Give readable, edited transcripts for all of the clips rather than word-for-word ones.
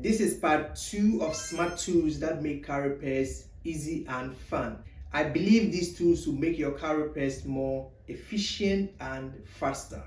This is part 2 of smart tools that make car repairs easy and fun. I believe these tools will make your car repairs more efficient and faster.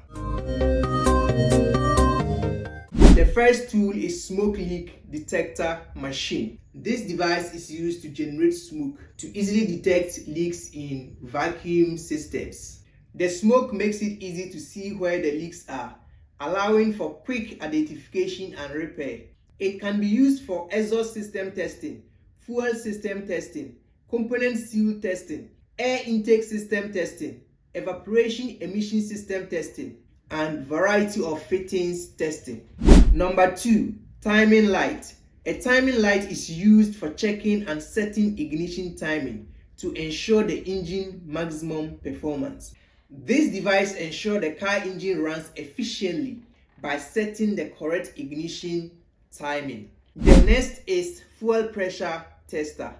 The first tool is smoke leak detector machine. This device is used to generate smoke to easily detect leaks in vacuum systems. The smoke makes it easy to see where the leaks are, allowing for quick identification and repair. It can be used for exhaust system testing, fuel system testing, component seal testing, air intake system testing, evaporation emission system testing, and variety of fittings testing. Number 2, timing light. A timing light is used for checking and setting ignition timing to ensure the engine maximum performance. This device ensures the car engine runs efficiently by setting the correct ignition timing. The next is fuel pressure tester.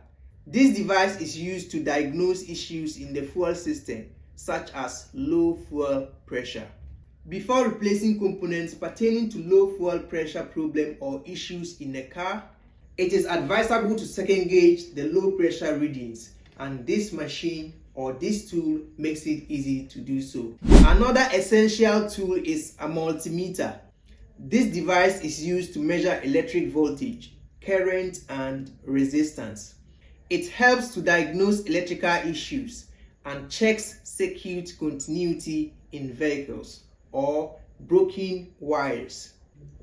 This device is used to diagnose issues in the fuel system, such as low fuel pressure. Before replacing components pertaining to low fuel pressure problem or issues in a car, it is advisable to second gauge the low pressure readings, and this machine or this tool makes it easy to do so. Another essential tool is a multimeter. This device is used to measure electric voltage, current, and resistance. It helps to diagnose electrical issues and checks circuit continuity in vehicles or broken wires.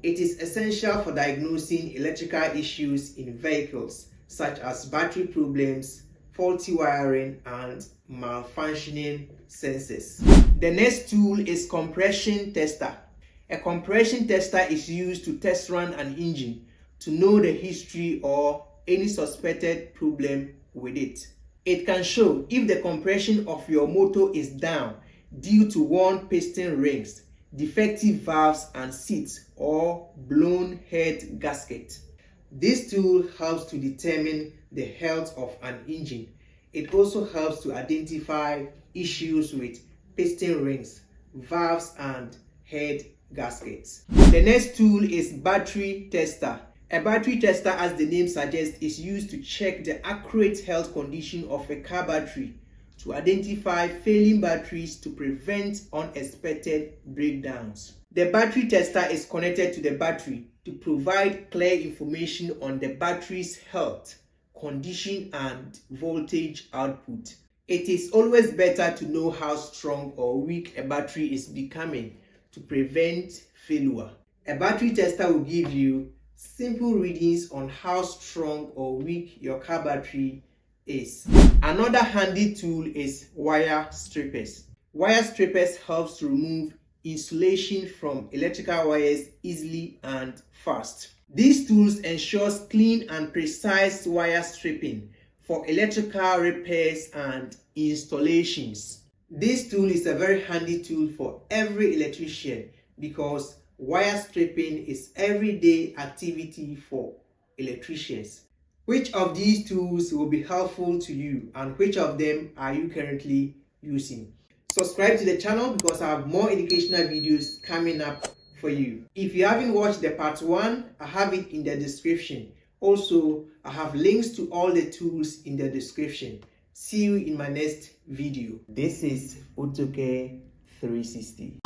It is essential for diagnosing electrical issues in vehicles such as battery problems, faulty wiring, and malfunctioning sensors. The next tool is compression tester. A compression tester is used to test run an engine to know the history or any suspected problem with it. It can show if the compression of your motor is down due to worn piston rings, defective valves and seats, or blown head gasket. This tool helps to determine the health of an engine. It also helps to identify issues with piston rings, valves, and head gaskets. The next tool is battery tester. A battery tester, as the name suggests, is used to check the accurate health condition of a car battery to identify failing batteries to prevent unexpected breakdowns. The battery tester is connected to the battery to provide clear information on the battery's health, condition, and voltage output. It is always better to know how strong or weak a battery is becoming to prevent failure. A battery tester will give you simple readings on how strong or weak your car battery is. Another handy tool is wire strippers. Wire strippers helps to remove insulation from electrical wires easily and fast. These tools ensures clean and precise wire stripping for electrical repairs and installations. This tool is a very handy tool for every electrician because wire stripping is everyday activity for electricians. Which of these tools will be helpful to you, and which of them are you currently using? Subscribe to the channel because I have more educational videos coming up for you. If you haven't watched the part 1, I have it in the description. Also, I have links to all the tools in the description. See you in my next video. This is Autocare 360.